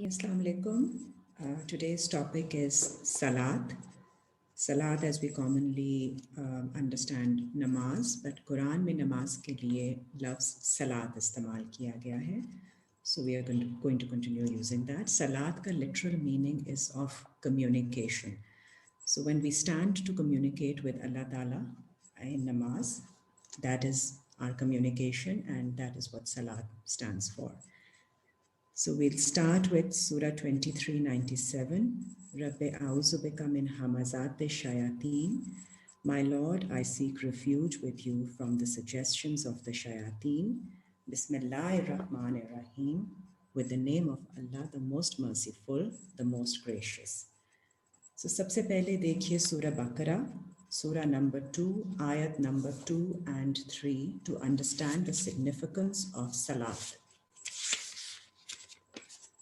Assalamu alaikum. Today's topic is Salat. Salat as we commonly understand namaz, but Quran mein namaz ke liye lafz salat istemal kiya gaya hai. So we are going to continue using that. Salat ka literal meaning is of communication. So when we stand to communicate with Allah Ta'ala in namaz, that is our communication, and that is what salat stands for. So we'll start with Surah 2397. Rabbi a'udhu bika min hamazat shayateen. My Lord, I seek refuge with you from the suggestions of the shayateen. Bismillahir Rahmanir Rahim. With the name of Allah, the most merciful, the most gracious. So sabse pehle dekhiye Surah Baqarah, Surah number 2, ayat number 2 and 3 to understand the significance of Salat.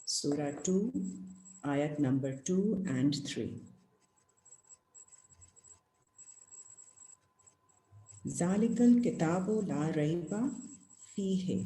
Surah 2, ayat number 2 and 3. Zalikal kitabu la raiba fihe.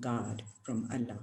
guard from Allah.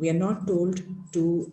We are not told to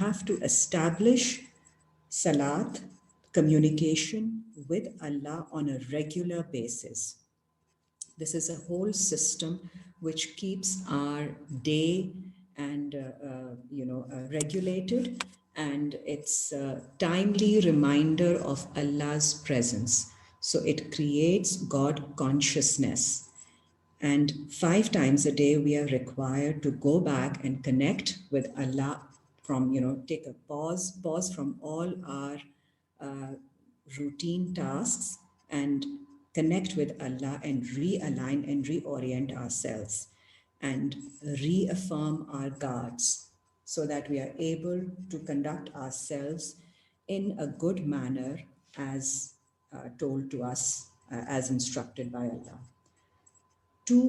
have to establish salat, communication with Allah on a regular basis. This is a whole system which keeps our day and regulated, and it's a timely reminder of Allah's presence. So it creates God consciousness. And 5 times a day we are required to go back and connect with Allah from, take a pause from all our routine tasks and connect with Allah and realign and reorient ourselves and reaffirm our guards so that we are able to conduct ourselves in a good manner as told to us, as instructed by Allah. 2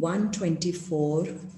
124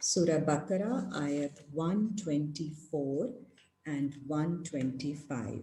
Surah Baqarah, ayat 124 and 125.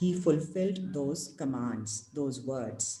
He fulfilled those commands, those words.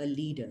a leader.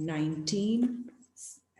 19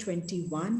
21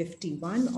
51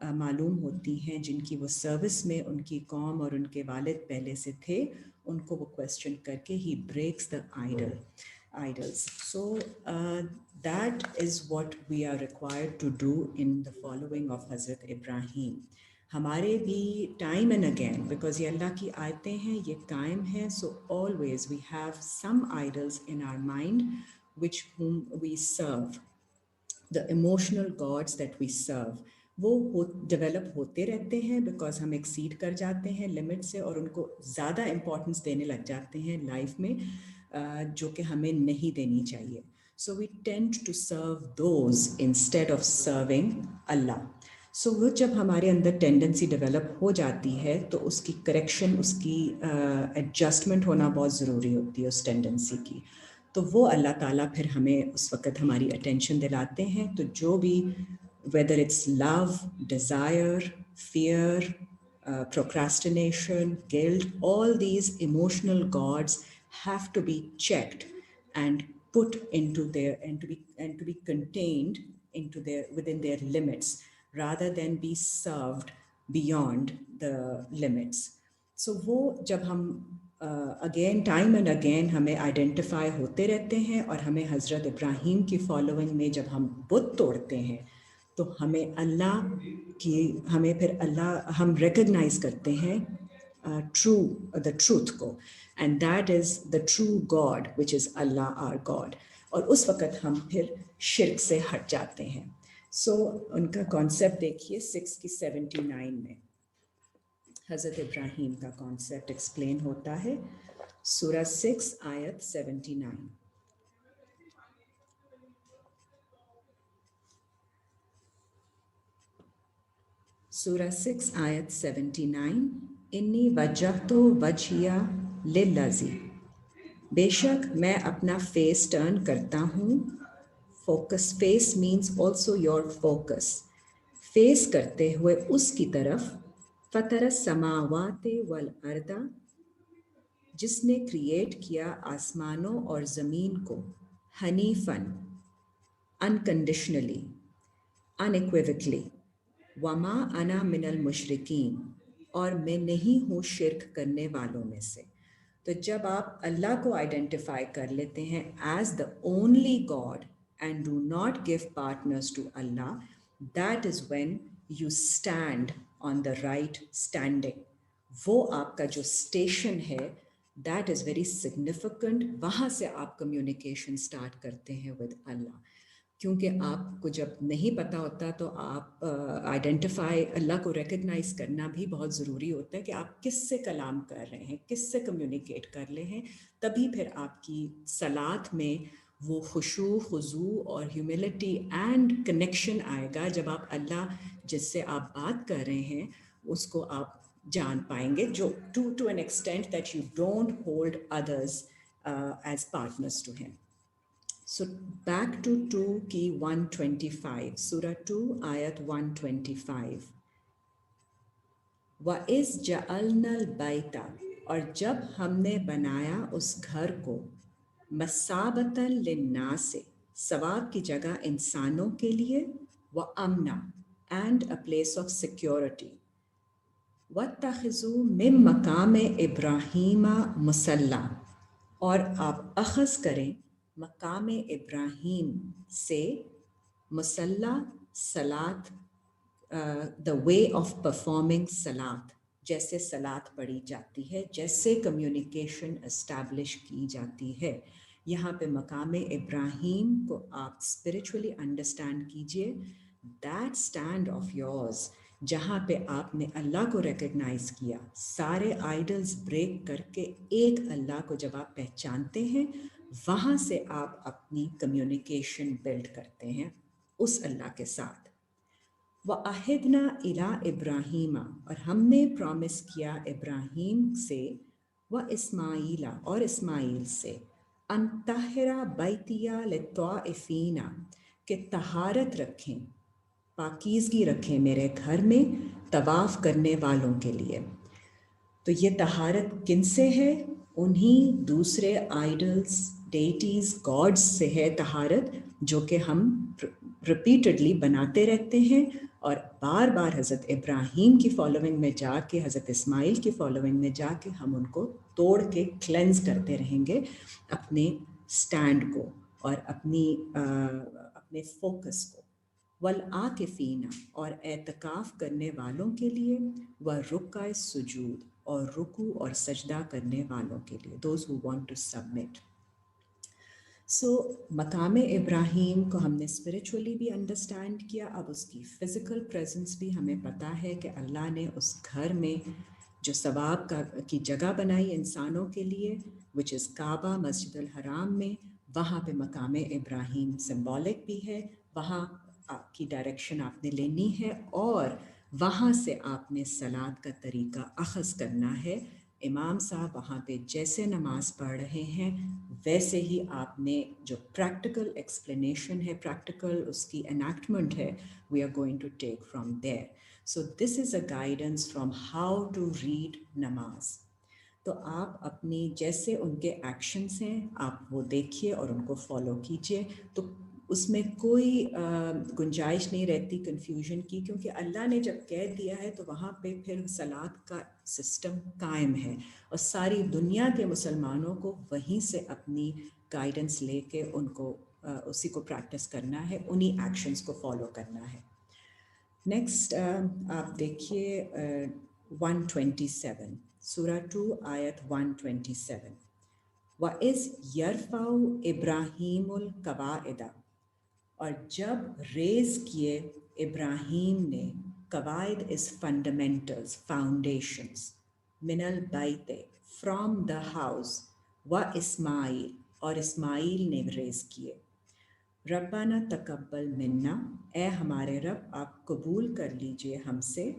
معلوم ہوتی ہیں جن کی وہ service میں ان کی قوم اور ان کے والد پہلے سے تھے، ان کو وہ کویسچن کر کے ہی breaks the idols. So that is what we are required to do in the following of Hazrat Ibrahim. ہمارے بھی ٹائم اینڈ اگین، بیکاز یہ اللہ کی آیتیں ہیں، یہ قائم ہیں، so always we have some ideals in our mind which whom we serve. The emotional gods that we serve وہ ڈیولپ ہوتے رہتے ہیں بیکاز ہم ایکسیڈ کر جاتے ہیں لمٹ سے اور ان کو زیادہ امپورٹنس دینے لگ جاتے ہیں لائف میں جو کہ ہمیں نہیں دینی چاہیے. So we tend to serve those instead of serving Allah. So وہ جب ہمارے اندر ٹینڈنسی ڈیولپ ہو جاتی ہے تو اس کی کریکشن، اس کی ایڈجسٹمنٹ ہونا بہت ضروری ہوتی ہے اس ٹینڈنسی کی. تو وہ اللہ تعالیٰ پھر ہمیں اس وقت ہماری اٹینشن دلاتے ہیں. تو جو بھی whether it's love, desire, fear, procrastination, guilt, all these emotional gods have to be checked and put into their and to be contained into their within their limits rather than be served beyond the limits. So وہ جب ہم again time and again ہمیں identify ہوتے رہتے ہیں اور ہمیں حضرت ابراہیم کی فالوئنگ میں جب ہم بت توڑتے ہیں تو ہمیں اللہ کی ہمیں پھر اللہ ہم ریکگنائز کرتے ہیں دا ٹروتھ کو، and that is the true God which is Allah our God. اور اس وقت ہم پھر شرک سے ہٹ جاتے ہیں. سو ان کا کانسیپٹ دیکھیے 6 کی 79 میں حضرت ابراہیم کا کانسیپٹ ایکسپلین ہوتا ہے. سورہ 6 آیت 79. سورہ 6 آیت 79. انی وجہت وجہیا للذی، بے شک میں اپنا فیس ٹرن کرتا ہوں. Focus, face means also your focus, face کرتے ہوئے اس کی طرف. فطر السماوات والارض، جس نے کریٹ کیا آسمانوں اور زمین کو. حنیفاً، انکنڈیشنلی، انیکویوکلی. وما انا من المشرکین، اور میں نہیں ہوں شرک کرنے والوں میں سے. تو جب آپ اللہ کو آئیڈینٹیفائی کر لیتے ہیں as the only God and do not give partners to Allah, that is when you stand on the right standing. وہ آپ کا جو اسٹیشن ہے دیٹ از ویری سگنیفیکنٹ. وہاں سے آپ کمیونیکیشن اسٹارٹ کرتے ہیں ود اللہ. کیونکہ آپ کو جب نہیں پتہ ہوتا تو آپ آئیڈینٹیفائی اللہ کو ریکگنائز کرنا بھی بہت ضروری ہوتا ہے کہ آپ کس سے کلام کر رہے ہیں، کس سے کمیونیکیٹ کر رہے ہیں. تبھی پھر آپ کی صلات میں وہ خشوع، خضوع اور ہیوملٹی اینڈ کنیکشن آئے گا. جب آپ اللہ جس سے آپ بات کر رہے ہیں اس کو آپ جان پائیں گے، جو to an extent that you don't hold others as partners to him. So back to 2 کی 125، سورہ 2 آیت 125. وَإِذْ جَعَلْنَا الْبَيْتَ، اور جب ہم نے بنایا اس گھر کو، مَثَابَةً لِلنَّاسِ، ثواب کی جگہ انسانوں کے لیے، وَأَمْنًا، and a place of security. وَاتَّخِذُوا مِن مَقَامِ إِبْرَاهِيمَ مُصَلًّى، اور آپ اخذ کریں مقام ابراہیم سے مصلی، صلاۃ، دا وے آف پرفارمنگ صلاۃ، جیسے صلاۃ پڑھی جاتی ہے، جیسے کمیونیکیشن اسٹیبلش کی جاتی ہے. یہاں پہ مقام ابراہیم کو آپ اسپرچولی انڈرسٹینڈ کیجئے. دیٹ اسٹینڈ آف یورز، جہاں پہ آپ نے اللہ کو ریکگنائز کیا، سارے آئیڈلز بریک کر کے ایک اللہ کو جب آپ پہچانتے ہیں، وہاں سے آپ اپنی کمیونیکیشن بلڈ کرتے ہیں اس اللہ کے ساتھ. وَأَحِدْنَا إِلَىٰ إِبْرَاهِيمَ، اور ہم نے پرومس کیا ابراہیم سے، وَإِسْمَاعِيلَ، اور اسماعیل سے، أَن طَهِّرَ بَيْتِيَ لِلطَّائِفِينَ، کہ طہارت رکھیں، پاکیزگی رکھیں میرے گھر میں طواف کرنے والوں کے لیے. تو یہ طہارت کن سے ہے؟ انہی دوسرے آئیڈلز، ڈیٹیز، گاڈز سے ہے طہارت، جو کہ ہم ریپیٹڈلی بناتے رہتے ہیں اور بار بار حضرت ابراہیم کی فالوئنگ میں جا کے، حضرت اسماعیل کی فالوئنگ میں جا کے ہم ان کو توڑ کے کلینز کرتے رہیں گے اپنے سٹینڈ کو اور اپنے فوکس کو. والعاکفین، اور اعتکاف کرنے والوں کے لیے، ورکع سجود، اور رکوع اور سجدہ کرنے والوں کے لیے، those who want to submit. So مقام ابراہیم کو ہم نے اسپریچولی بھی انڈرسٹینڈ کیا. اب اس کی فزیکل پریزنس بھی ہمیں پتہ ہے کہ اللہ نے اس گھر میں جو ثواب کی جگہ بنائی انسانوں کے لیے، وچ از کعبہ، مسجد الحرام میں، وہاں پہ مقام ابراہیم سمبولک بھی ہے. وہاں آپ کی ڈائریکشن آپ نے لینی ہے اور وہاں سے آپ نے صلاۃ کا طریقہ اخذ کرنا ہے. امام صاحب وہاں پہ جیسے نماز پڑھ رہے ہیں ویسے ہی آپ نے جو پریکٹیکل ایکسپلینیشن ہے، پریکٹیکل اس کی انیکٹمنٹ ہے، we are going to take from there. So this is a guidance from how to read namaz. تو آپ اپنی جیسے ان کے ایکشنس ہیں آپ وہ دیکھیے اور ان کو فالو کیجیے. تو اس میں کوئی گنجائش نہیں رہتی کنفیوژن کی، کیونکہ اللہ نے جب کہہ دیا ہے تو وہاں پہ پھر صلاۃ کا سسٹم قائم ہے اور ساری دنیا کے مسلمانوں کو وہیں سے اپنی گائیڈنس لے کے ان کو اسی کو پریکٹس کرنا ہے، انہی ایکشنز کو فالو کرنا ہے. نیکسٹ آپ دیکھیے 127 سورہ 2 آیت 127. وَإِذْ يَرْفَعُ إِبْرَاهِيمُ الْقَوَاعِدَ، اور جب ریز کیے ابراہیم نے، قواعد از فنڈامنٹلز، فاؤنڈیشنز، من البیت، فرام دا ہاؤس، و اسماعیل، اور اسماعیل نے ریز کیے. ربنا تقبل منا، اے ہمارے رب آپ قبول کر لیجئے ہم سے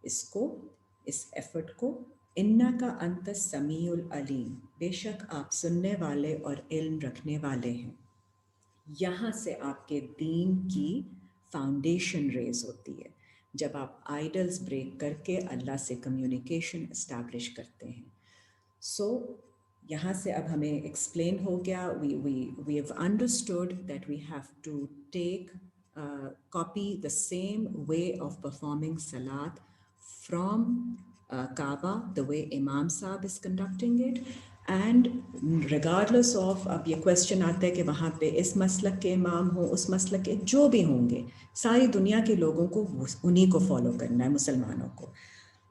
اس ایفرٹ کو. انکا انت السمیع العلیم، بے شک آپ سننے والے اور علم رکھنے والے ہیں. یہاں سے آپ کے دین کی فاؤنڈیشن ریز ہوتی ہے جب آپ آئیڈلز بریک کر کے اللہ سے کمیونیکیشن اسٹیبلش کرتے ہیں. سو یہاں سے اب ہمیں ایکسپلین ہو گیا، we have understood that we have to take copy the same way of performing salat from Kaaba, the way Imam Saab is conducting it. And regardless of, اب یہ کویشچن آتا ہے کہ وہاں پہ اس مسلک کے امام ہوں، اس مسلک کے جو بھی ہوں گے، ساری دنیا کے لوگوں کو انہی کو فالو کرنا ہے، مسلمانوں کو.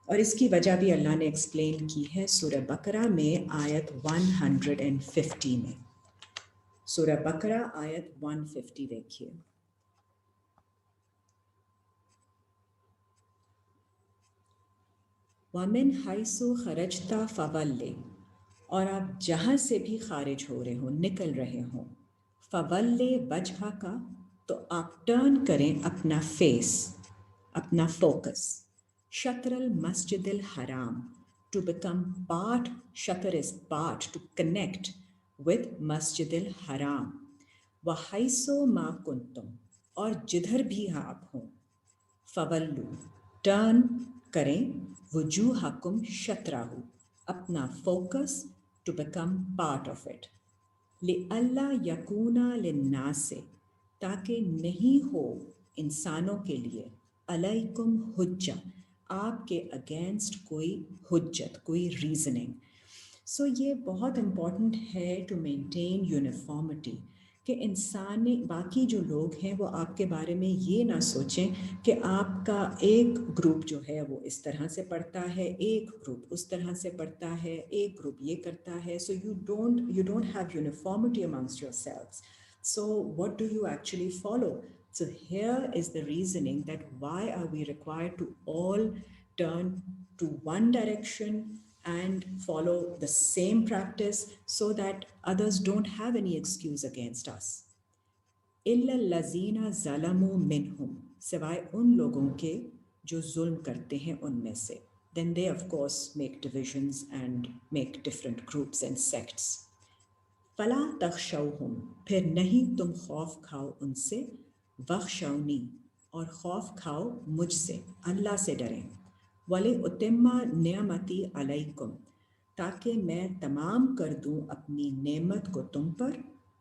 اور اس کی وجہ بھی اللہ نے ایکسپلین کی ہے سورہ بقرہ میں آیت 150 میں. سورہ بقرہ آیت 150 دیکھیے. وَمِنْ حَيْثُ خَرَجْتَ فَوَلِّ، اور آپ جہاں سے بھی خارج ہو رہے ہوں، نکل رہے ہوں، فَوَلِّ وَجْهَكَ، تو آپ ٹرن کریں اپنا فیس، اپنا فوکس. شطر المسجد الحرام، ٹو بیکم پارٹ، شطر is part, to connect with مسجد الحرام. وَحَيْثُ مَا كُنْتُمْ، اور جدھر بھی آپ ہوں، فَوَلُّ، ٹرن کریں، وجوہکم شطرہ، اپنا focus, to become part of it. لِأَلَّا یَکُونَ لِلنَّاسِ، تاکہ نہیں ہو انسانوں کے لیے، علیکم حجہ، آپ کے اگینسٹ کوئی حجت، کوئی ریزننگ. سو یہ بہت امپورٹنٹ ہے ٹو مینٹین یونیفارمٹی، کہ انسانی باقی جو لوگ ہیں وہ آپ کے بارے میں یہ نہ سوچیں کہ آپ کا ایک گروپ جو ہے وہ اس طرح سے پڑھتا ہے، ایک گروپ اس طرح سے پڑھتا ہے، ایک گروپ یہ کرتا ہے. So you don't have uniformity amongst yourselves. So what do you actually follow? So here is the reasoning that why are we required to all turn to one direction and follow the same practice so that others don't have any excuse against us. إِلَّا الَّذِينَ ظَلَمُوا مِنْهُمْ، سوائے ان لوگوں کے جو ظلم کرتے ہیں ان میں سے. Then they of course make divisions and make different groups and sects. فَلَا تَخْشَوْهُمْ، پھر نہیں تم خوف کھاؤ ان سے، وَخْشَوْنِی، اور خوف کھاؤ مجھ سے، اللہ سے ڈریں. وَلِأُتِمَّ نِعْمَتِی عَلَیکُم، تاکہ میں تمام کر دوں اپنی نعمت کو تم پر.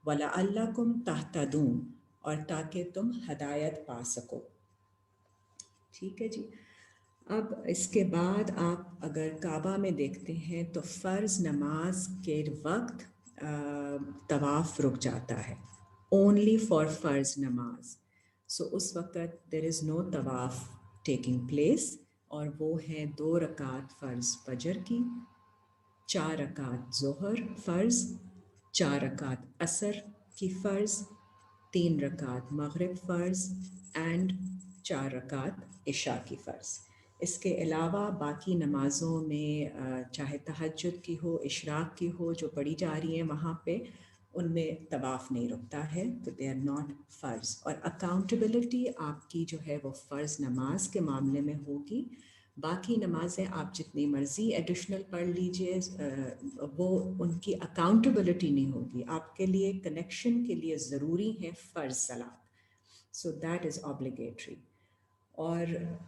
وَلَعَلَّکُمْ تَہْتَدُونَ، اور تاکہ تم ہدایت پا سکو. ٹھیک ہے جی. اب اس کے بعد آپ اگر کعبہ میں دیکھتے ہیں تو فرض نماز کے وقت طواف رک جاتا ہے اونلی فار فرض نماز. سو اس وقت دیر از نو طواف ٹیکنگ پلیس، اور وہ ہیں 2 رکعت فرض فجر کی، 4 رکعت ظہر فرض، 4 رکعت عصر کی فرض، 3 رکعت مغرب فرض اینڈ 4 رکعت عشاء کی فرض. اس کے علاوہ باقی نمازوں میں چاہے تہجد کی ہو، اشراق کی ہو، جو پڑھی جا رہی ہیں وہاں پہ ان میں طواف نہیں رکتا ہے، تو دے آر ناٹ فرض. اور اکاؤنٹیبلٹی آپ کی جو ہے وہ فرض نماز کے معاملے میں ہوگی. باقی نمازیں آپ جتنی مرضی ایڈیشنل پڑھ لیجئے، وہ ان کی اکاؤنٹیبلٹی نہیں ہوگی. آپ کے لیے کنیکشن کے لیے ضروری ہے فرض صلاۃ. سو دیٹ از obligatory. اور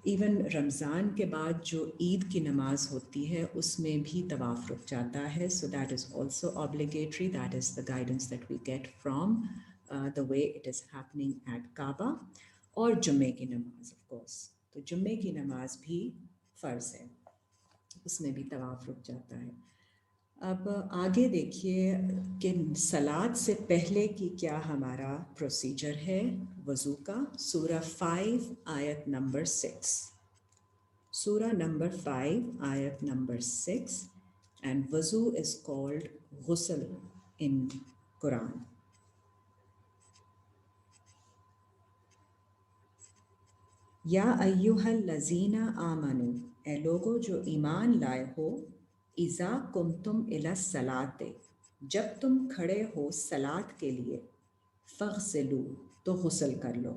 ایون رمضان کے بعد جو عید کی نماز ہوتی ہے اس میں بھی طواف رک جاتا ہے. So that is also obligatory. That is the guidance that we get from the way it is happening at Kaaba. اور جمعے کی نماز آف کورس، تو جمعے کی نماز بھی فرض ہے، اس میں بھی طواف رک جاتا ہے. اب آگے دیکھیے کہ صلاۃ سے پہلے کی کیا ہمارا پروسیجر ہے وضو کا. سورہ 5 آیت نمبر 6، سورہ نمبر 5 آیت نمبر 6. اینڈ وضو از کالڈ غسل ان قرآن. یا ایہا الذین آمنو، اے لوگو جو ایمان لائے ہو، اذا قمتم الی الصلاۃ، جب تم کھڑے ہو صلاۃ کے لیے، فاغسلوا، تو غسل کر لو،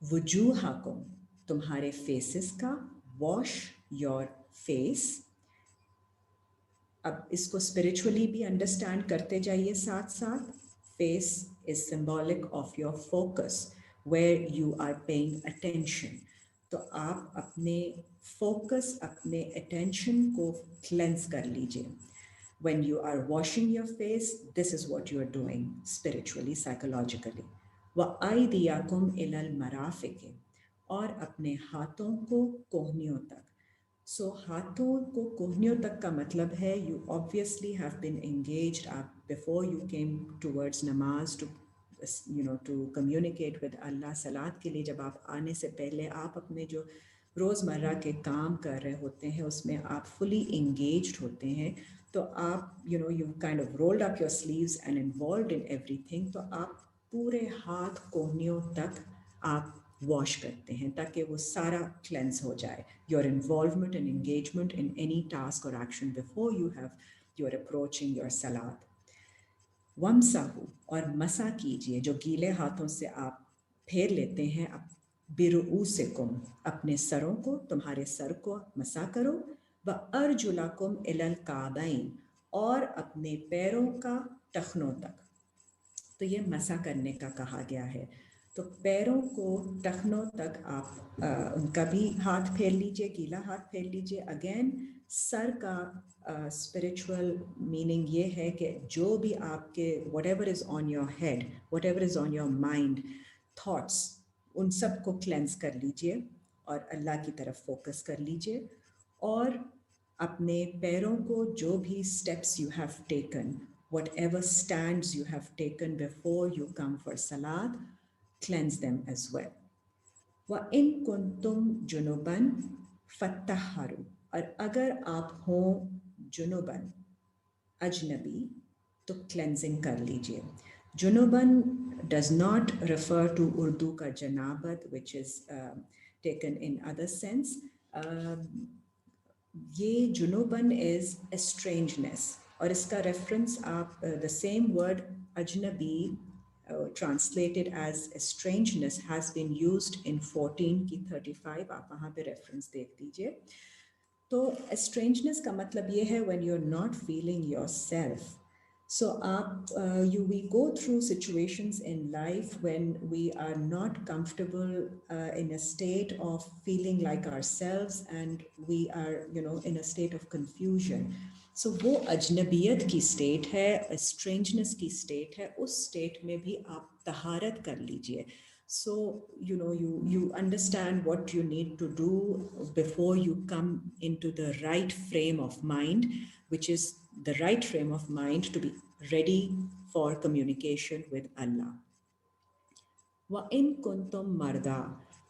وجوہکم، تمہارے فیسز کا، واش یور فیس. اب اس کو اسپریچولی بھی انڈرسٹینڈ کرتے جائیے ساتھ ساتھ. Face is symbolic of your focus where you are paying attention. تو آپ اپنے فوکس، اپنے اٹینشن کو کلینز کر لیجئے. When you are washing your face, this is what you are doing spiritually, psychologically. وَأَيْدِيَكُمْ إِلَى الْمَرَافِقِ، اور اپنے ہاتھوں کو کوہنیوں تک. سو ہاتھوں کو کوہنیوں تک کا مطلب ہے you obviously have been engaged before you came towards namaz to communicate with Allah. صلاۃ کے لیے جب آپ آنے سے پہلے آپ اپنے جو روزمرہ کے کام کر رہے ہوتے ہیں اس میں آپ فلی انگیجڈ ہوتے ہیں. تو آپ you kind of rolled up your sleeves and involved in everything. تو آپ پورے ہاتھ کوہنیوں تک آپ واش کرتے ہیں تاکہ وہ سارا کلینس ہو جائے. Your involvement and engagement in any task اور action before you are approaching your صلاۃ. وَامْسَحُوا، اور مسح کیجئے، جو گیلے ہاتھوں سے آپ پھیر لیتے ہیں، بِرُؤُوسِکُم، اپنے سروں کو، تمہارے سر کو مسح کرو. وَأَرْجُلَکُمْ إِلَى الْکَعْبَیْن، اور اپنے پیروں کا ٹخنوں تک. تو یہ مسح کرنے کا کہا گیا ہے. تو پیروں کو ٹخنوں تک آپ ان کا بھی ہاتھ پھیر لیجئے، گیلا ہاتھ پھیر لیجئے. اگین سر کا اسپریچول میننگ یہ ہے کہ جو بھی آپ کے whatever is on your head, whatever is on your mind, thoughts, ان سب کو کلینس کر لیجئے اور اللہ کی طرف فوکس کر لیجئے. اور اپنے پیروں کو جو بھی steps you have taken, whatever stands you have taken before you come for salat, cleanse them as well. وَإِن كُنْتُمْ جُنُبًا فَاتَّحَّرُوا، اور اگر آپ ہوں جنوباً، اجنبی، تو کلینزنگ کر لیجئے. جنوباً does not refer to Urdu کا جنابت which is taken in other sense. یہ جنوباً is estrangeness، اور اس کا ریفرنس آپ the same word اجنبی translated as estrangeness has been used in 14:35. آپ وہاں پہ ریفرنس دیکھ لیجئے. تو estrangeness کا مطلب یہ ہے when you're not feeling yourself. So we go through situations in life when we are not comfortable in a state of feeling like ourselves, and we are in a state of confusion. So وہ اجنبیت کی state ہے، estrangeness کی state ہے. اس state میں بھی آپ طہارت کر لیجئے. So, you understand what you need to do before you come into the right frame of mind, which is the right frame of mind to be ready for communication with Allah. Wa in kuntum marda,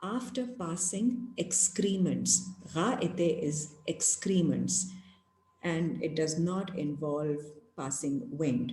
after passing excrements. Gaite is excrements, and it does not involve passing wind.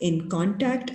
in contact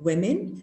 women,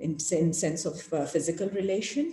in sense of physical relation,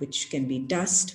which can be dust,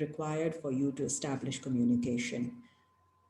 required for you to establish communication.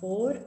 4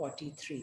43.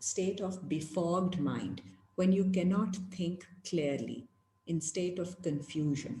state of befogged mind, when you cannot think clearly, in state of confusion.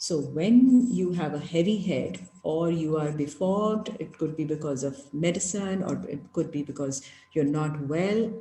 So when you have a heavy head or you are befogged, it could be because of medicine or it could be because you're not well,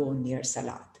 go near salat.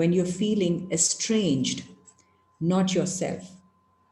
when you're feeling estranged, not yourself,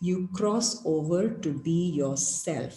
you cross over to be yourself.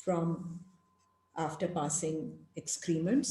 from after passing excrements,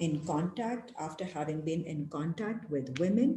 in contact, after having been in contact with women,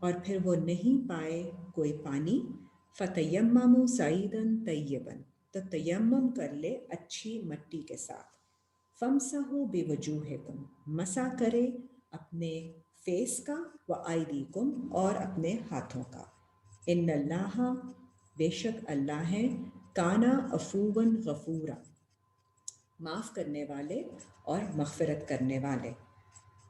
اور پھر وہ نہیں پائے کوئی پانی، فتیمموا صعیدا طیبا، تو تیمم کر لے اچھی مٹی کے ساتھ، فامسحوا بوجوہکم، مسح کرے اپنے فیس کا، وایدیکم، اور اپنے ہاتھوں کا، ان اللہ، بے شک اللہ ہے، کانا عفوا غفورا، معاف کرنے والے اور مغفرت کرنے والے.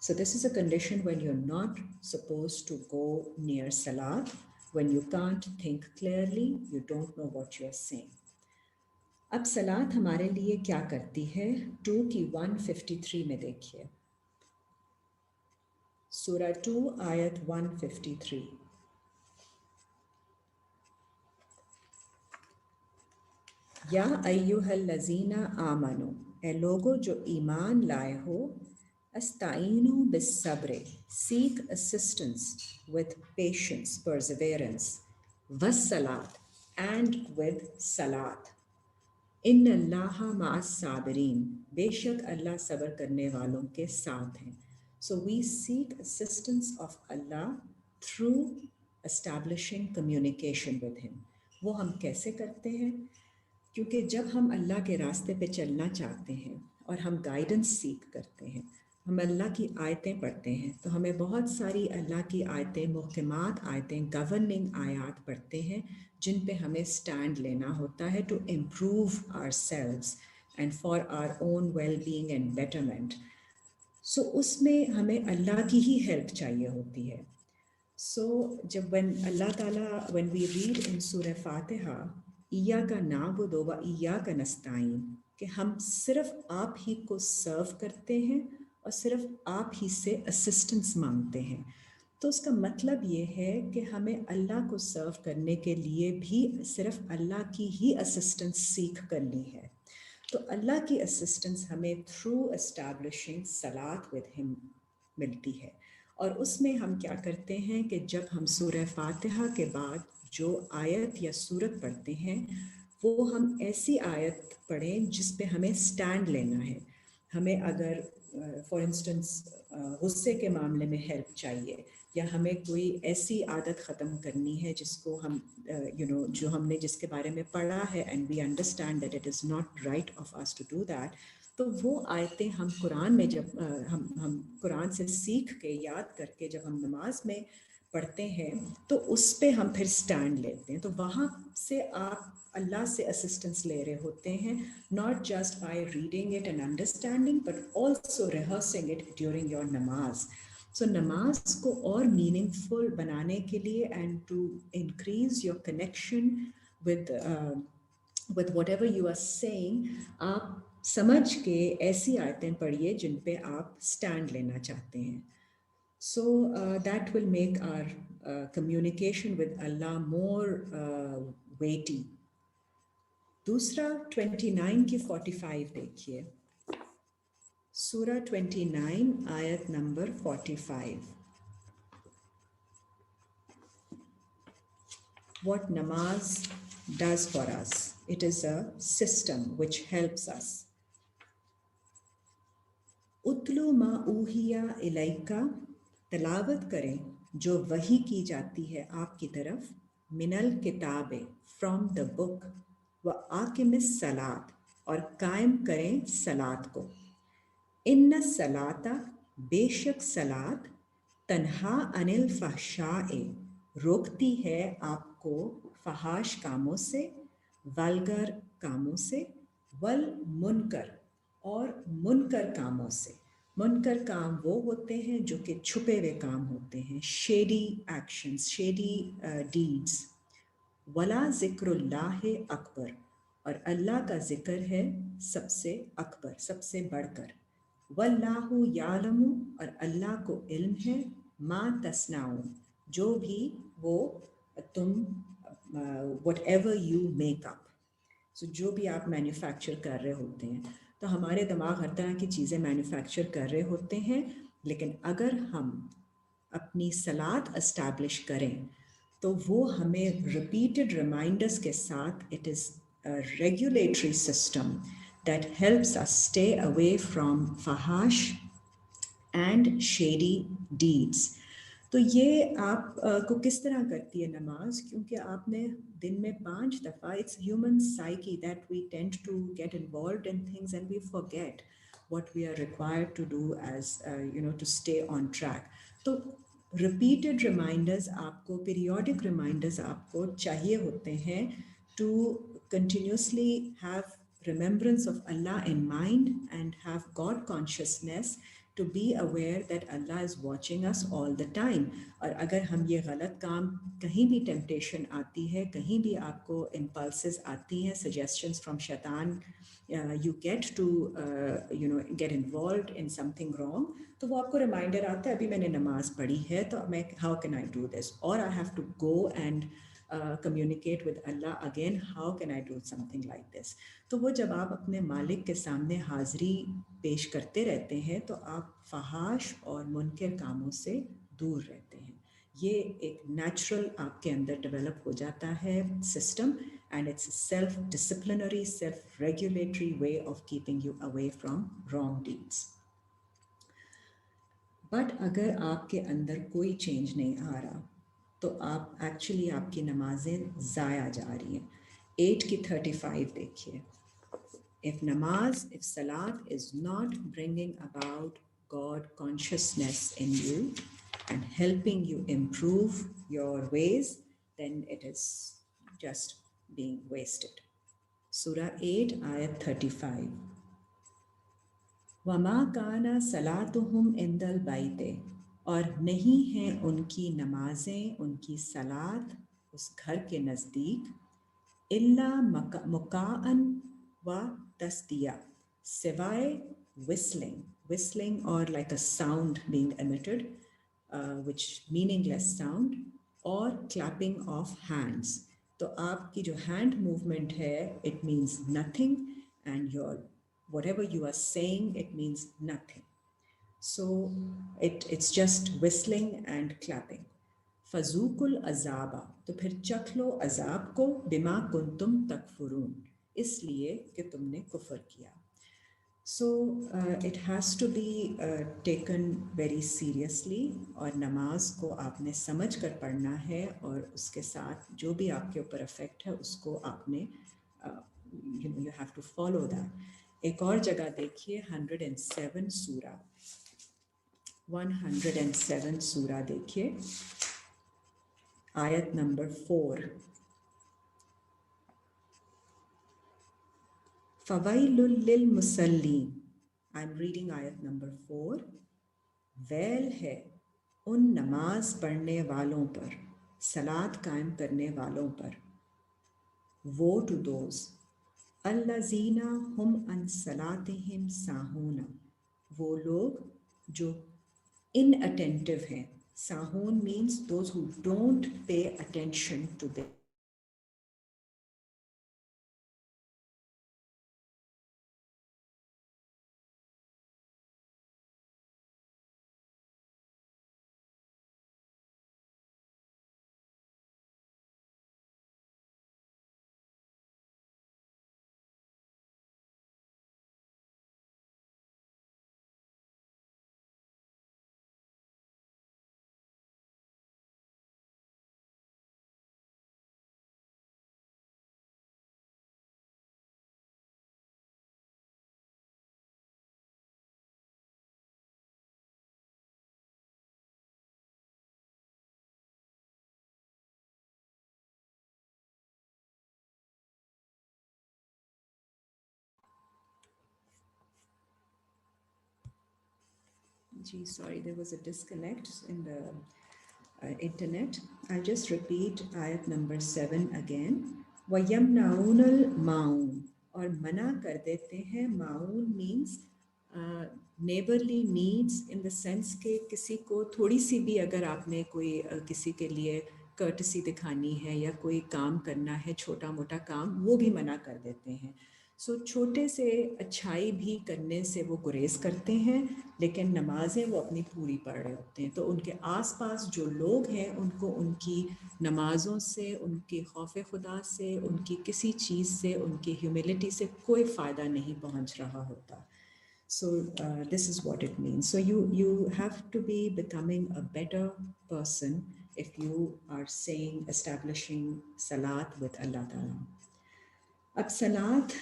So this is a condition when you're not supposed to go near salat, when you can't think clearly, you don't know what you're saying. اب سلاد ہمارے لیے کیا کرتی ہے؟ 2 کی 153 میں دیکھیے، سورہ 2 آیت 153. یا ایہا الذین آمنو، اے لوگو جو ایمان لائے ہو، استعینوا بالصبر، seek assistance with patience, perseverance، والصلاۃ، and with salat. ان اللہ مع الصابرین، بے شک اللہ صبر کرنے والوں کے ساتھ ہیں. So we seek assistance of Allah through establishing communication with Him. وہ ہم کیسے کرتے ہیں؟ کیونکہ جب ہم اللہ کے راستے پہ چلنا چاہتے ہیں اور ہم گائیڈنس سیکھ کرتے ہیں، ہم اللہ کی آیتیں پڑھتے ہیں، تو ہمیں بہت ساری اللہ کی آیتیں، محکمات آیتیں، گورننگ آیات پڑھتے ہیں جن پہ ہمیں سٹینڈ لینا ہوتا ہے to improve our selves and for our own well being and betterment. So اس میں ہمیں اللہ کی ہی ہیلپ چاہیے ہوتی ہے. سو جب اللہ تعالیٰ when we read in سورہ فاتحہ ایاک نعبد و ایاک نستعین، کہ ہم صرف آپ ہی کو سرو کرتے ہیں اور صرف آپ ہی سے اسسٹنس مانگتے ہیں، تو اس کا مطلب یہ ہے کہ ہمیں اللہ کو سرو کرنے کے لیے بھی صرف اللہ کی ہی اسسٹنس سیکھ کرنی ہے. تو اللہ کی اسسٹنس ہمیں تھرو اسٹیبلشنگ صلاۃ ود ہم ملتی ہے. اور اس میں ہم کیا کرتے ہیں کہ جب ہم سورہ فاتحہ کے بعد جو آیت یا سورت پڑھتے ہیں، وہ ہم ایسی آیت پڑھیں جس پہ ہمیں سٹینڈ لینا ہے. ہمیں اگر فار انسٹنس غصے کے معاملے میں ہیلپ چاہیے، یا ہمیں کوئی ایسی عادت ختم کرنی ہے جس کو ہم جو ہم نے جس کے بارے میں پڑھا ہے and we understand that it is not right of us to do that, تو وہ آیتیں ہم قرآن میں جب ہم قرآن سے سیکھ کے یاد کر کے جب ہم نماز میں پڑھتے ہیں تو اس پہ ہم پھر سٹینڈ لیتے ہیں. تو وہاں سے آپ اللہ سے اسسٹنس لے رہے ہوتے ہیں، not just by reading it and understanding but also rehearsing it during your نماز. سو نماز کو اور میننگ فل بنانے کے لیے and to increase your connection with whatever you are saying، آپ سمجھ کے ایسی آیتیں پڑھیے جن پہ آپ سٹینڈ لینا چاہتے ہیں. So that will make our communication with Allah more weighty. دوسرا 29 کی 45 دیکھیے، سورہ 29 آیت number 45. What namaz does for us. It is a system which helps us. اتلو ما اوحیا الیکا، تلاوت کریں جو وحی کی جاتی ہے آپ کی طرف، من الکتاب، فرام دا بک، و آقم الصلاۃ، اور قائم کریں صلاۃ کو. ان الصلاۃ، بے شک صلاۃ، تنہا عن الفحشاء، روکتی ہے آپ کو فحاش کاموں سے، والگر کاموں سے، والمنکر، اور منکر کاموں سے. منکر کام وہ ہوتے ہیں جو کہ چھپے ہوئے کام ہوتے ہیں، شیڈی ایکشنز، شیڈی ڈیڈز. ولا ذکر اللہ اکبر، اور اللہ کا ذکر ہے سب سے اکبر، سب سے بڑھ کر. واللہ یعلم، اور اللہ کو علم ہے، ما تصنعون، جو بھی وہ تم whatever you make up, so جو بھی آپ مینوفیکچر کر رہے ہوتے ہیں. تو ہمارے دماغ ہر طرح کی چیزیں مینوفیکچر کر رہے ہوتے ہیں، لیکن اگر ہم اپنی صلاۃ اسٹیبلش کریں تو وہ ہمیں ریپیٹڈ ریمائنڈرس کے ساتھ، it is regulatory system that helps us stay away from fahash and shady deeds. تو یہ آپ کو کس طرح کرتی ہے نماز؟ کیونکہ آپ نے دن میں 5 دفعہ، it's human psyche that we tend to get involved in things and we forget what we are required to do as to stay on track. تو repeated reminders آپ کو، periodic reminders آپ کو چاہیے ہوتے ہیں to continuously have remembrance of Allah in mind and have God consciousness to be aware that Allah is watching us all the time. اور اگر ہم یہ غلط کام، کہیں بھی ٹیمپٹیشن آتی ہے، کہیں بھی آپ کو امپلسز آتی ہیں، سجیسشنز فرام شیطان، you get to get involved in something wrong، تو وہ آپ کو ریمائنڈر آتا ہے ابھی میں نے نماز پڑھی ہے تو میں how can I do this, or I have to go and communicate with Allah again, how can I do something like this. تو وہ جب آپ اپنے مالک کے سامنے حاضری پیش کرتے رہتے ہیں تو آپ فحاش اور منکر کاموں سے دور رہتے ہیں. یہ ایک نیچرل آپ کے اندر ڈیولپ ہو جاتا ہے system, and it's self disciplinary, self regulatory way of keeping you away from wrong deeds. But اگر آپ کے اندر کوئی چینج نہیں آ رہا تو آپ ایکچولی آپ کی نمازیں ضائع جا رہی ہیں. 8 کی 35 دیکھیے. If salat is not bringing about God consciousness in you and helping you improve your ways, then it is just being wasted. Surah 8, ayat 35. وَمَا كَانَ صَلَاتُهُمْ عِنْدَ الْبَيْتِ، اور نہیں ہیں ان کی نمازیں، ان کی صلات اس گھر کے نزدیک، إِلَّا مُكَاءً وَتَصْدِيَةً، سوائے whistling or like a sound being emitted, which meaningless sound, or clapping of hands. تو آپ کی جو ہینڈ موومنٹ ہے it means nothing, and your whatever you are saying, it means nothing. So it's just whistling and clapping. فَذُوقُوا الْعَذَابَ، تو پھر چکھ لو عذاب کو، بِمَا كُنْتُمْ تَكْفُرُونَ، اس لیے کہ تم نے کفر کیا. So it has to be taken very seriously، اور نماز کو آپ نے سمجھ کر پڑھنا ہے، اور اس کے ساتھ جو بھی آپ کے اوپر افیکٹ ہے اس کو آپ نے you have to follow that. ایک اور جگہ دیکھیے 107 سورہ، 107 سورہ دیکھیے، آیت نمبر 4. فَوَيْلٌ لِّلْمُصَلِّينَ، I'm reading آیت نمبر 4. ویل ہے ان نماز پڑھنے والوں پر، صلات قائم کرنے والوں پر. Woe to those الذین ہم عن صلاتہم ساہون، وہ لوگ جو ان اٹینٹیو ہیں. ساہون means those who don't pay attention to their sorry, there was a disconnect in the internet. I'll just repeat ayat number 7 again. وَيَمْنَعُونَ الْمَاعُونَ، اور منع کر دیتے ہیں. معاون means neighbourly needs, in the sense کہ کسی کو تھوڑی سی بھی اگر آپ نے کوئی کسی کے لیے کرٹسی دکھانی ہے یا کوئی کام کرنا ہے، چھوٹا موٹا کام، وہ بھی منع کر دیتے ہیں. سو چھوٹے سے اچھائی بھی کرنے سے وہ گریز کرتے ہیں، لیکن نمازیں وہ اپنی پوری پڑھ رہے ہوتے ہیں. تو ان کے آس پاس جو لوگ ہیں ان کو ان کی نمازوں سے، ان کی خوف خدا سے، ان کی کسی چیز سے، ان کی ہیوملٹی سے کوئی فائدہ نہیں پہنچ رہا ہوتا. So this is what it means. So you have to be becoming a better person if you are saying, establishing salat with Allah Ta'ala. Ab salat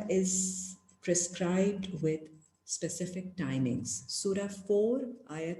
is prescribed with specific timings. Surah 4 ayat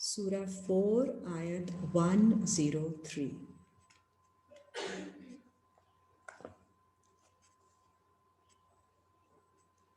Surah 4 ayat 103.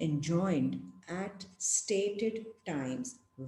enjoined at stated times,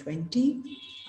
20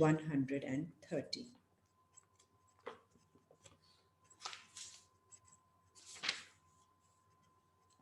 130.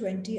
20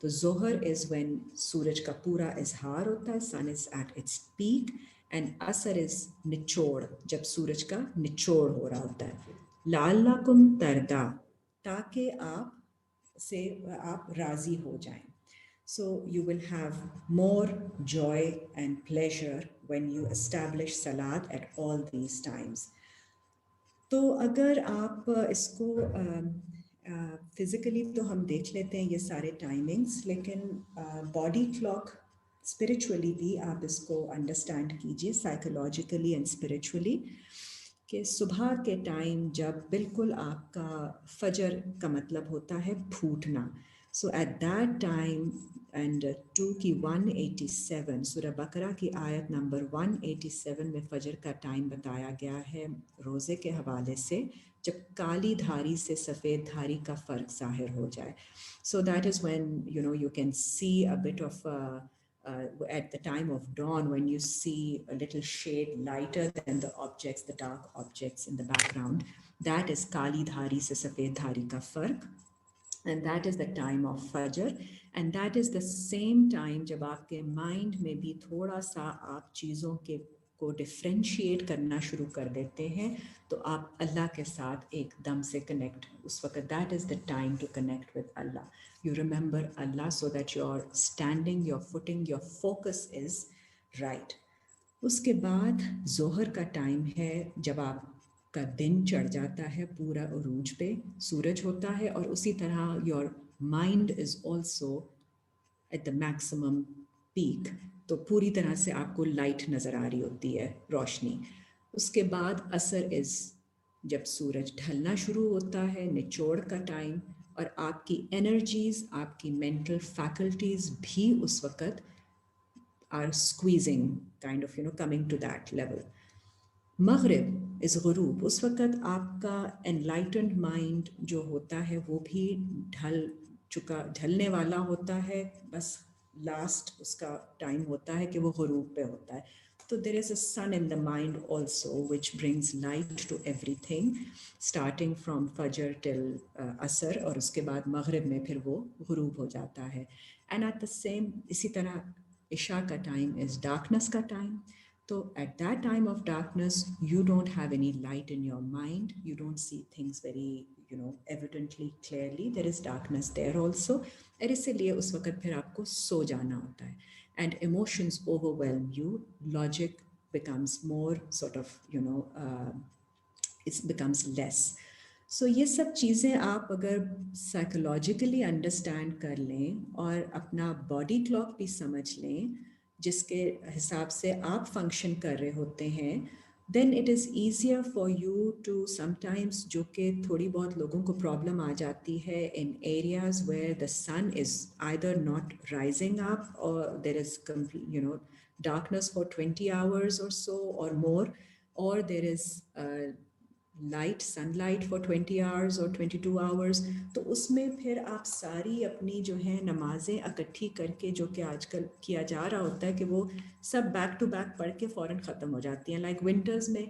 تو ظہر is when سورج کا پورا اظہار ہوتا ہے, سن از at it's pack, and عصر از نچوڑ, جب سورج کا نچوڑ ہو رہا ہوتا ہے. لعلکم تردا, تاکہ آپ راضی ہو جائیں. So you will have more joy and pleasure when you establish salat at all these times. تو اگر آپ اس کو فزیکلی تو ہم دیکھ لیتے ہیں یہ سارے ٹائمنگس, لیکن باڈی کلاک اسپریچولی بھی آپ اس کو انڈرسٹینڈ کیجیے, سائیکولوجیکلی اینڈ اسپریچولی, کہ صبح کے ٹائم جب بالکل آپ کا فجر کا مطلب ہوتا ہے پھوٹنا. So at that time and 2 کی 187 سورہ بقرہ کی آیت نمبر 187 میں فجر کا ٹائم بتایا گیا ہے روزے کے حوالے سے, جب کالی دھاری سے سفید دھاری کا فرق ظاہر ہو جائے. سو that is when you can see a but of at the time of dawn, when you see a little shade lighter than the objects, the dark objects in the background, that is kali dhari se safed dhari ka fark, and that is the time of fajr, and that is the same time jab aapke mind mein bhi thoda sa aap cheezon ke کو differentiate کرنا شروع کر دیتے ہیں, تو آپ اللہ کے ساتھ ایک دم سے کنیکٹ اس وقت, that is the time to connect with Allah. You remember Allah so that your standing, your footing, your focus is right. اس کے بعد ظہر کا ٹائم ہے جب آپ کا دن چڑھ جاتا ہے پورا عروج پہ, سورج ہوتا ہے, اور اسی طرح your mind is also at the maximum peak, تو پوری طرح سے آپ کو لائٹ نظر آ رہی ہوتی ہے, روشنی. اس کے بعد عصر از جب سورج ڈھلنا شروع ہوتا ہے, نچوڑ کا ٹائم, اور آپ کی انرجیز, آپ کی مینٹل فیکلٹیز بھی اس وقت are squeezing, kind of coming to that level. Maghrib is غروب, اس وقت آپ کا انلائٹنڈ مائنڈ جو ہوتا ہے وہ بھی ڈھلنے والا ہوتا ہے, بس لاسٹ اس کا ٹائم ہوتا ہے کہ وہ غروب پہ ہوتا ہے. تو there is a sun in the mind also which brings light to everything, starting from فجر ٹل عصر, اور اس کے بعد مغرب میں پھر وہ غروب ہو جاتا ہے. اینڈ ایٹ دا سیم, اسی طرح عشاء کا ٹائم از ڈارکنیس کا ٹائم. تو at that time of darkness you don't have any light in your mind, you don't see things very evidently clearly, there is darkness there also, اور اسی لیے اس وقت پھر آپ کو سو جانا ہوتا ہے. And emotions overwhelm you, logic becomes more sort of it becomes less. سو یہ سب چیزیں آپ اگر سائیکولوجیکلی انڈرسٹینڈ کر لیں اور اپنا باڈی کلاک بھی سمجھ لیں جس کے حساب سے آپ فنکشن کر رہے ہوتے ہیں, then it is easier for you to sometimes, جو کہ تھوڑی بہت لوگوں کو پرابلم آ جاتی ہے in areas where the sun is either not rising up or there is darkness for 20 hours or so or more, or there is light sunlight for 20 hours or 22 hours. تو اس میں پھر آپ ساری اپنی جو ہیں نمازیں اکٹھی کر کے, جو کہ آج کل کیا جا رہا ہوتا ہے کہ وہ سب بیک ٹو بیک پڑھ کے فوراً ختم ہو جاتی ہیں. لائک ونٹرز میں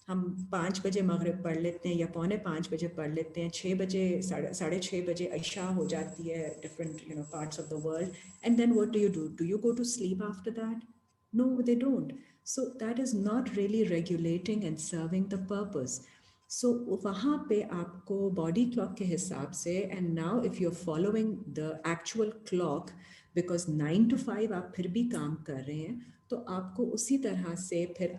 ہم 5 بجے مغرب پڑھ لیتے ہیں یا 4:45 بجے پڑھ لیتے ہیں, 6 بجے 6:30 بجے عشاء ہو جاتی ہے different parts of the world, and then what do you go to sleep after that? No, they don't. So that is not really regulating and serving the purpose. So وہاں پہ آپ کو باڈی کلاک کے حساب سے, and now if you are following the actual clock, because 9 to 5 آپ پھر بھی کام کر رہے ہیں, تو آپ کو اسی طرح سے پھر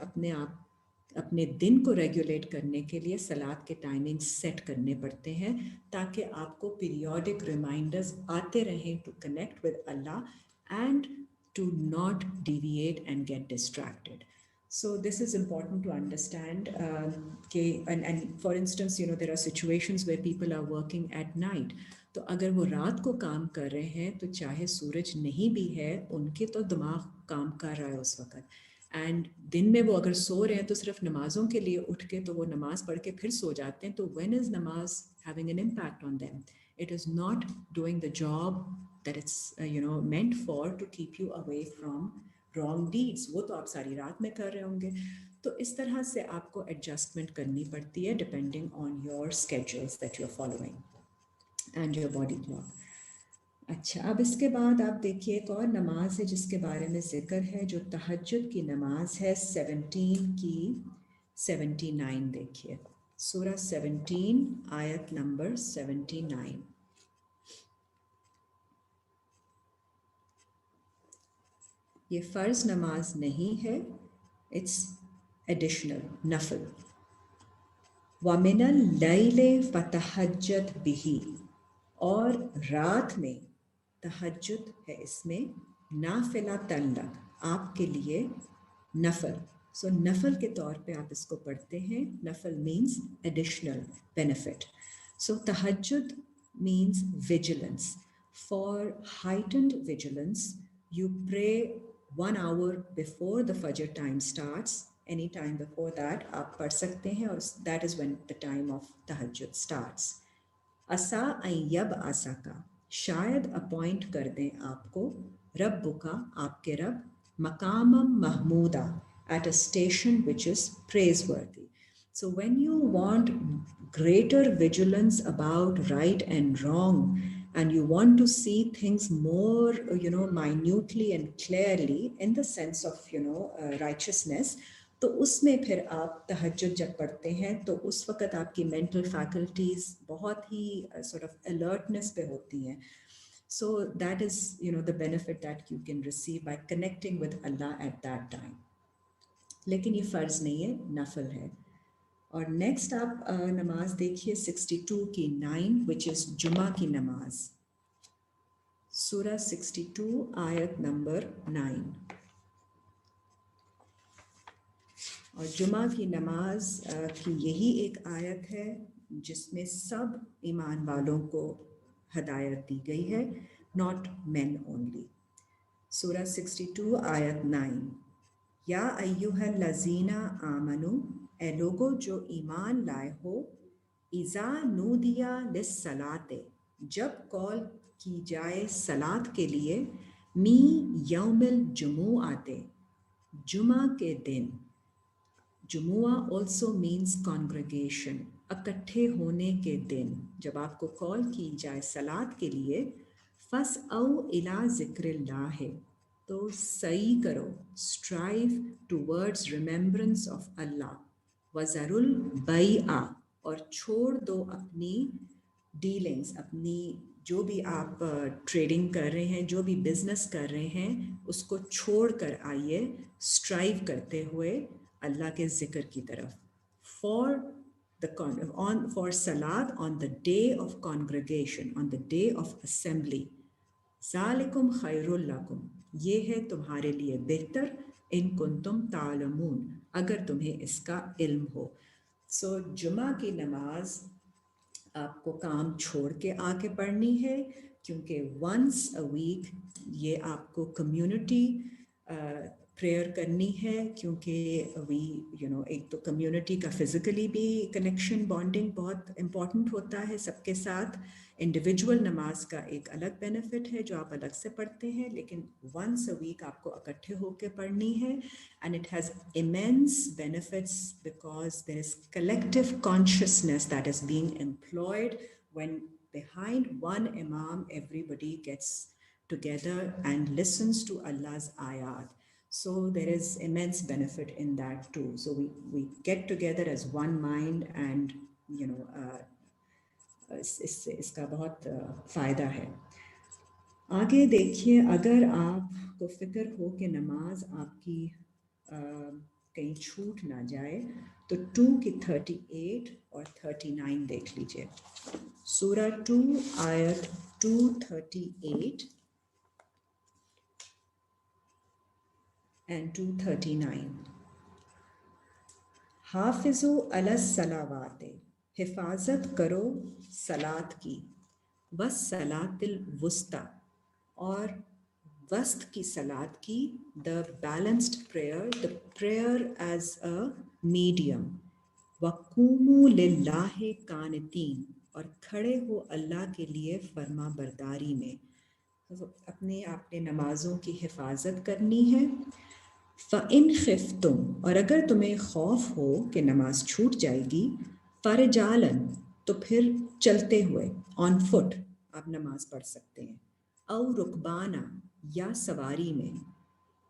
اپنے دن کو ریگولیٹ کرنے کے لیے صلاۃ کے ٹائمنگ سیٹ کرنے پڑتے ہیں, تاکہ آپ کو پیریوڈک ریمائنڈرز آتے رہیں to connect with Allah and to not deviate and get distracted. So this is important to understand. And for instance, there are situations where people are working at night. تو اگر وہ رات کو کام کر رہے ہیں تو چاہے سورج نہیں بھی ہے, ان کے تو دماغ کام کر رہا ہے اس وقت. اینڈ دن میں وہ اگر سو رہے ہیں تو صرف نمازوں کے لیے اٹھ کے تو وہ نماز پڑھ کے پھر سو جاتے ہیں. تو when is نماز having an impact on them? It is not doing the job that it's meant for, to keep you away from wrong deeds. وہ تو آپ ساری رات میں کر رہے ہوں گے. تو اس طرح سے آپ کو ایڈجسٹمنٹ کرنی پڑتی ہے depending on your schedules that you are following and your body clock. اچھا، اب اس کے بعد آپ دیکھیے ایک اور نماز ہے جس کے بارے میں ذکر ہے، جو تہجد کی نماز ہے، 17 کی 79 دیکھیے، سورہ 17 آیت نمبر 79۔ یہ فرض نماز نہیں ہے، اٹس ایڈیشنل، نفل۔ وَمِنَ اللَّيْلِ فَتَہجد بِهِ، اور رات میں تہجد ہے اس میں، نافلہ تلک، آپ کے لیے نفل، سو نفل کے طور پہ آپ اس کو پڑھتے ہیں۔ نفل مینس ایڈیشنل بینیفٹ۔ سو تہجد means vigilance, for heightened vigilance you pray 1 hour before the fajr time starts. Any time before that آپ پڑھ سکتے ہیں، اور that is when the time of تہجد starts۔ عسیٰ ان یبعثک، شاید اپوائنٹ کر دیں آپ کو، ربک، آپ کے رب، مقام Mahmooda, at a station which is praiseworthy۔ So when you want greater vigilance about right and wrong, and you want to see things more, minutely and clearly in the sense of, righteousness، تو اس میں پھر آپ تہجد جب پڑھتے ہیں تو اس وقت آپ کی مینٹل فیکلٹیز بہت ہی sort of alertness پہ ہوتی ہیں۔ So that is, the benefit that you can receive by connecting with Allah at that time۔ لیکن یہ فرض نہیں ہے، نفل ہے۔ اور نیکسٹ آپ نماز دیکھیے 62 کی 9 which is جمعہ کی نماز، سورہ 62 آیت نمبر 9۔ اور جمعہ کی نماز کی یہی ایک آیت ہے جس میں سب ایمان والوں کو ہدایت دی گئی ہے، not men only۔ سورہ 62 آیت 9، یا ایہا الذین آمنو، اے لوگو جو ایمان لائے ہو، اذا نودی للصلاۃ، جب کال کی جائے صلاۃ کے لیے، می یوم الجمعۃ، جمعہ کے دن۔ جمعہ also means congregation، اکٹھے ہونے کے دن، جب آپ کو کال کی جائے صلاۃ کے لیے، فَاسْعَوْا إِلَىٰ ذِكْرِ اللَّهِ، تو سعی کرو، strive towards remembrance of Allah، وَذَرُوا الْبَيْعَ، اور چھوڑ دو اپنی ڈیلنگز، اپنی جو بھی آپ ٹریڈنگ کر رہے ہیں، جو بھی بزنس کر رہے ہیں، اس کو چھوڑ کر آئیے اسٹرائیو کرتے ہوئے اللہ کے ذکر کی طرف، فار صلاۃ on the day of congregation, on the day of assembly, ذالکم خیر لکم، یہ ہے تمہارے لیے بہتر، ان کنتم تعلمون، اگر تمہیں اس کا علم ہو۔ سو جمعہ کی نماز آپ کو کام چھوڑ کے آ کے پڑھنی ہے، کیونکہ ونس اے ویک یہ آپ کو کمیونٹی پریئر کرنی ہے، کیونکہ ایک تو کمیونٹی کا فزیکلی بھی کنیکشن، بانڈنگ بہت امپورٹنٹ ہوتا ہے سب کے ساتھ۔ انڈیویجول نماز کا ایک الگ بینیفٹ ہے جو آپ الگ سے پڑھتے ہیں، لیکن ونس اے ویک آپ کو اکٹھے ہو کے پڑھنی ہے، and it has immense benefits because there is collective consciousness that is being employed when behind one imam everybody gets together and listens to Allah's ayat. So there is immense benefit in that too. So we get together as one mind, and اس کا بہت فائدہ ہے۔ آگے دیکھیے، اگر آپ کو فکر ہو کہ نماز آپ کی کہیں چھوٹ نہ جائے، تو 2 کی 38 اور 39 دیکھ لیجئے، سورہ 2 آیت 238 and 239۔ حافظوا علی الصلوات، حفاظت کرو صلاۃ کی، والصلاۃ الوسطی، اور وسط کی صلاۃ کی، the balanced prayer, the prayer as a medium، وَقُومُوا لِلَّهِ قَانِتِينَ، اور کھڑے ہو اللہ کے لیے فرما برداری میں۔ اپنے آپ نے نمازوں کی حفاظت کرنی ہے۔ فَإِنْ خِفْتُمْ، اور اگر تمہیں خوف ہو کہ نماز چھوٹ جائے گی، فَرِجَالًا، تو پھر چلتے ہوئے، آن فٹ آپ نماز پڑھ سکتے ہیں، او رکبانا یا سواری میں.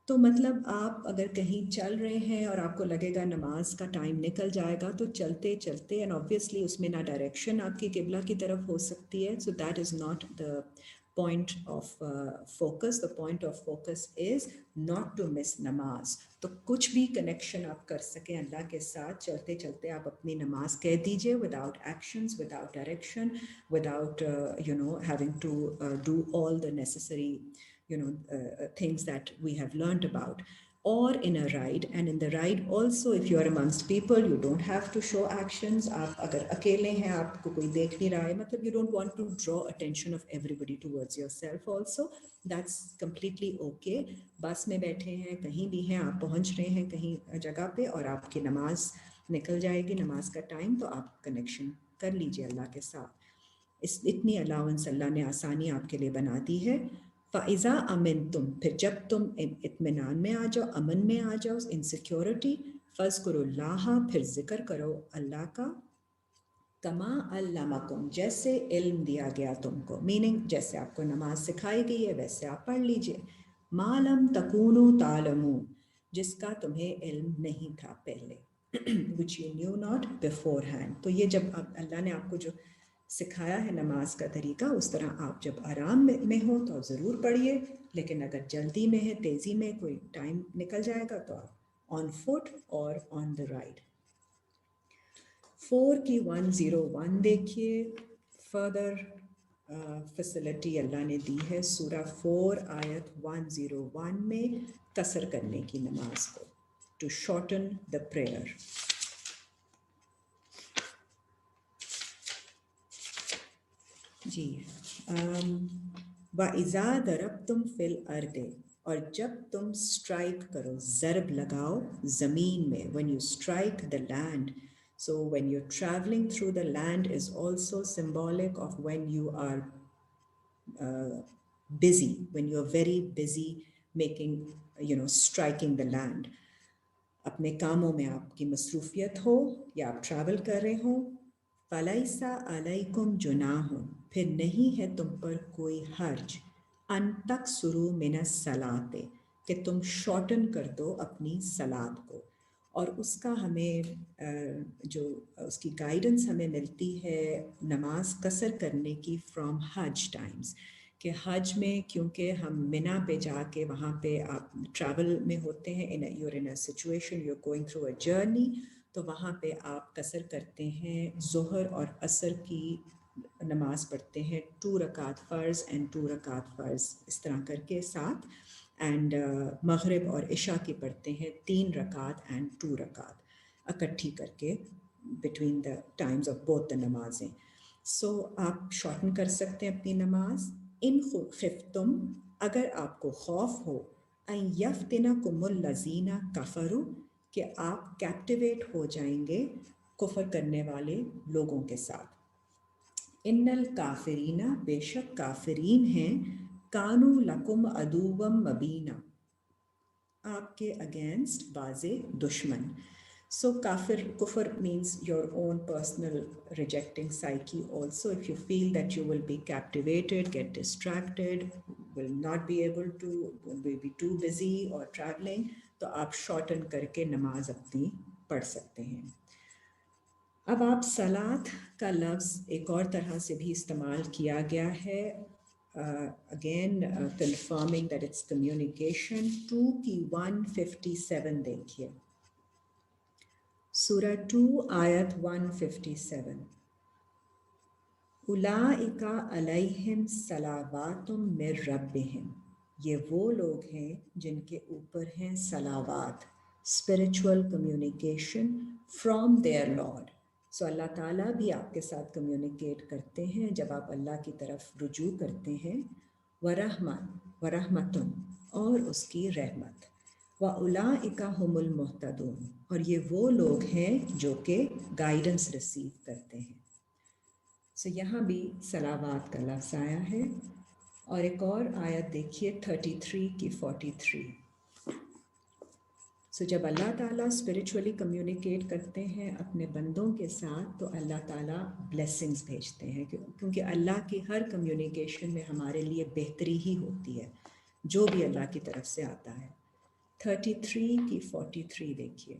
تو مطلب آپ اگر کہیں چل رہے ہیں اور آپ کو لگے گا نماز کا ٹائم نکل جائے گا تو چلتے چلتے، اینڈ آبویسلی اس میں نہ ڈائریکشن آپ کی قبلہ کی طرف ہو سکتی ہے، so that is not the point of focus. The point of focus is not to miss نماز. تو کچھ بھی کنیکشن آپ کر سکیں اللہ کے ساتھ چلتے چلتے آپ اپنی نماز کہہ دیجئے without actions, without direction, without having to do all the necessary things that we have learned about. Or in a ride, and in the ride also, if you are amongst people, you don't have to show actions. آپ اگر اکیلے ہیں، آپ کو کوئی دیکھ نہیں رہا ہے، مطلب you don't want to draw attention of everybody towards yourself also. That's completely okay. بس میں بیٹھے ہیں، کہیں بھی ہیں، آپ پہنچ رہے ہیں کہیں جگہ پہ اور آپ کی نماز نکل جائے گی، نماز کا ٹائم، تو آپ کنیکشن کر لیجئے اللہ کے ساتھ. اتنی الاؤنس اللہ نے آسانی آپ کے لیے بنا دی ہے. فَإِذَا أَمِنْتُمْ، پھر جب تم اطمینان میں آ جاؤ، امن میں آ جاؤ، انسیکیورٹی، فَاذْكُرُوا اللَّهَ، پھر ذکر کرو اللہ کا، کما علمکم، جیسے علم دیا گیا تم کو، میننگ جیسے آپ کو نماز سکھائی گئی ہے ویسے آپ پڑھ لیجئے. مَا لَمْ تَكُونُوا تَعْلَمُونَ، جس کا تمہیں علم نہیں تھا پہلے، which you knew not beforehand. تو یہ جب اللہ نے آپ کو جو سکھایا ہے نماز کا طریقہ، اس طرح آپ جب آرام میں ہو تو ضرور پڑھیے، لیکن اگر جلدی میں ہے، تیزی میں کوئی ٹائم نکل جائے گا تو آپ آن فٹ اور آن دا رائڈ. 4 کی 101 دیکھیے. فردر فیسلٹی اللہ نے دی ہے سورہ 4 آیت 101 میں قصر کرنے کی نماز کو، ٹو شارٹن دا پریئر. جی وَإِذَا ضَرَبْتُمْ فِي الْأَرْضِ، اور جب تم اسٹرائک کرو، ضرب لگاؤ زمین میں، when you strike the land. So when you're traveling through the land is also symbolic of when you are busy, when you're very busy making, striking the land. اپنے کاموں میں آپ کی مصروفیت ہو یا آپ ٹریول کر رہے ہوں. فَلَيْسَ عَلَيْكُمْ جُنَاحٌ، پھر نہیں ہے تم پر کوئی حرج، ان تقصروا من الصلاۃ، کہ تم شارٹن کر دو اپنی صلاۃ کو. اور اس کا ہمیں جو اس کی گائیڈنس ہمیں ملتی ہے نماز قصر کرنے کی فرام حج ٹائمز، کہ حج میں کیونکہ ہم منا پہ جا کے وہاں پہ آپ ٹریول میں ہوتے ہیں، your in a situation, your going through a journey, تو وہاں پہ آپ قصر کرتے ہیں، ظہر اور عصر کی نماز پڑھتے ہیں 2 رکعت فرض اینڈ 2 رکعت فرض، اس طرح کر کے 7، اینڈ مغرب اور عشاء کی پڑھتے ہیں 3 رکعت اینڈ 2 رکعت اکٹھی کر کے between the times of both the نمازیں. سو آپ شارٹن کر سکتے ہیں اپنی نماز. ان خفتم، اگر آپ کو خوف ہو، ان یفتنکم الذین کفروا، کہ آپ کیپٹیویٹ ہو جائیں گے کفر کرنے والے لوگوں کے ساتھ. ان الکافرین، بے شک کافرین ہیں، کانوا لکم عدوا مبینا، آپ کے اگینسٹ واضح دشمن. So kufr means your own personal rejecting psyche also. If you feel that you will be captivated, get distracted, will not be able to, will be too busy or traveling, تو آپ shorten کر کے نماز اپنی پڑھ سکتے ہیں. اب آپ صلاۃ کا لفظ ایک اور طرح سے بھی استعمال کیا گیا ہے. Again confirming that it's communication. 2 کی 157 دیکھیے، سورہ 2 آیت 157. اولئک علیہم صلوات من ربہم، یہ وہ لوگ ہیں جن کے اوپر ہیں صلوات، spiritual communication from their lord. So اللہ تعالیٰ بھی آپ کے ساتھ کمیونیکیٹ کرتے ہیں جب آپ اللہ کی طرف رجوع کرتے ہیں. ورحمتن، اور اس کی رحمت. وَأُولَئِكَ هُمُ الْمُهْتَدُونَ، اور یہ وہ لوگ ہیں جو کہ گائیڈنس ریسیو کرتے ہیں. سو یہاں بھی صلوات کا لفظ آیا ہے. اور ایک اور آیت دیکھیے 33 کی 43. سو جب اللہ تعالیٰ اسپریچولی کمیونیکیٹ کرتے ہیں اپنے بندوں کے ساتھ تو اللہ تعالیٰ بلیسنگز بھیجتے ہیں، کیونکہ اللہ کی ہر کمیونیکیشن میں ہمارے لیے بہتری ہی ہوتی ہے جو بھی اللہ کی طرف سے آتا ہے۔ 33 کی 43 دیکھیے،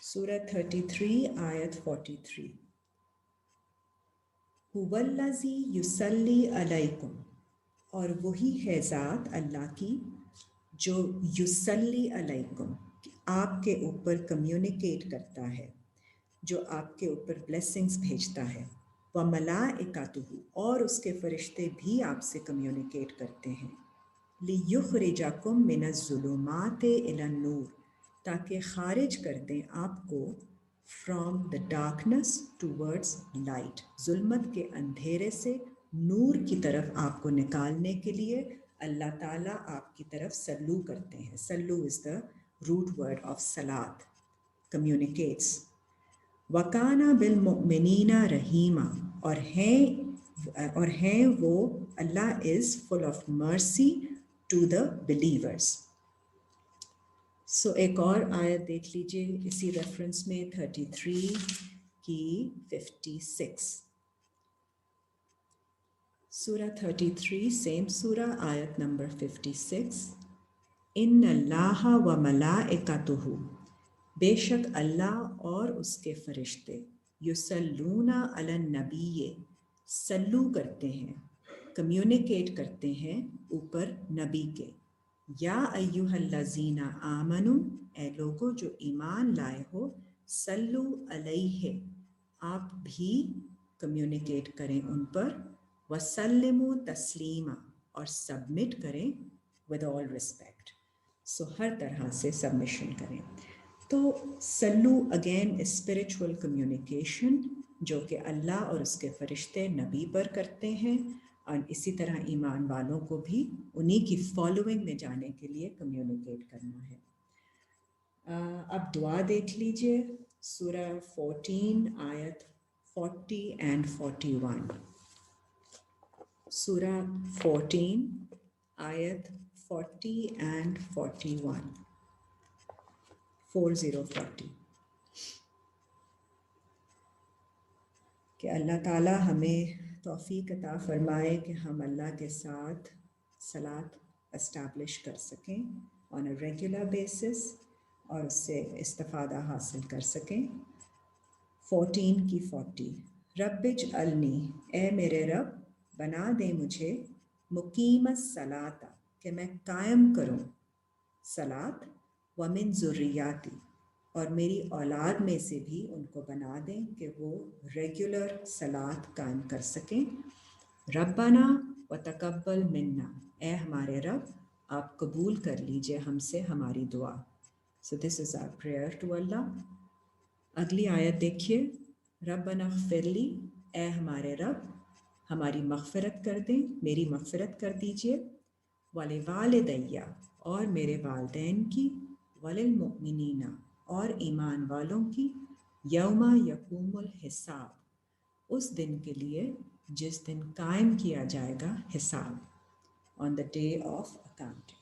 سورہ 33 آیت 43، هُوَ الَّذِی یُصَلِّی عَلَیکُم، اور وہی ہے ذات اللہ کی جو یُصَلِّی علیکم، آپ کے اوپر کمیونیکیٹ کرتا ہے، جو آپ کے اوپر بلیسنگز بھیجتا ہے، وَمَلَائِکَتُہُ، اور اس کے فرشتے بھی آپ سے کمیونیکیٹ کرتے ہیں، لِیُخْرِجَکُم مِّنَ الظُّلُمَاتِ إِلَى النُّورِ، تاکہ خارج کر دیں آپ کو from the darkness towards light, ظلمت کے اندھیرے سے نور کی طرف آپ کو نکالنے کے لیے اللہ تعالیٰ آپ کی طرف سلو کرتے ہیں۔ سلو is the root word of صلاۃ، کمیونیکیٹس۔ وَكَانَ بِالْمُؤْمِنِينَ رَحِيمًا، اور ہیں وہ، Allah is full of mercy to the believers. So ایک اور آیت دیکھ لیجئے اسی ریفرنس میں 33 کی 56، سورہ 33 سیم سورہ آیت نمبر 56، ان اللہ و ملائکتہ، بے شک اللہ اور اس کے فرشتے، یصلون علی النبی، سلو کرتے ہیں، کمیونیکیٹ کرتے ہیں اوپر نبی کے، یا ایہا الذین آمنوا، اے لوگو جو ایمان لائے ہو، سلو علیہ، آپ بھی کمیونیکیٹ کریں ان پر، وسلموا تسلیما، اور سبمٹ کریں ود آل رسپیکٹ، سو ہر طرح سے سبمیشن کریں۔ تو سلو اگین اسپریچول کمیونیکیشن جو کہ اللہ اور اس کے فرشتے نبی پر کرتے ہیں، اور اسی طرح ایمان والوں کو بھی انہی کی فالوئنگ میں جانے کے لیے کمیونیکیٹ کرنا ہے۔ اب دعا دیکھ لیجئے، سورہ 14 آیت 40 اینڈ 41، سورہ 14 آیت 40 اینڈ 41، 40 کہ اللہ تعالیٰ ہمیں توفیق عطا فرمائے کہ ہم اللہ کے ساتھ صلاۃ اسٹیبلش کر سکیں آن اے ریگولر بیسس، اور اس سے استفادہ حاصل کر سکیں۔ 14 کی 40، رب اجعلنی، اے میرے رب بنا دے مجھے، مقیم الصلاۃ، کہ میں قائم کروں صلاۃ، ومن ذریاتی، اور میری اولاد میں سے بھی ان کو بنا دیں کہ وہ ریگولر صلاۃ قائم کر سکیں۔ ربنا وتقبل منا، اے ہمارے رب آپ قبول کر لیجئے ہم سے ہماری دعا۔ سو this is our prayer to اللہ۔ اگلی آیت دیکھیے، ربنا اغفر لی، اے ہمارے رب ہماری مغفرت کر دیں، میری مغفرت کر دیجئے، ولوالدی، اور میرے والدین کی، وللمؤمنین، اور ایمان والوں کی، یوم یقوم الحساب، اس دن کے لیے جس دن قائم کیا جائے گا حساب، آن دا ڈے آف اکاؤنٹنگ۔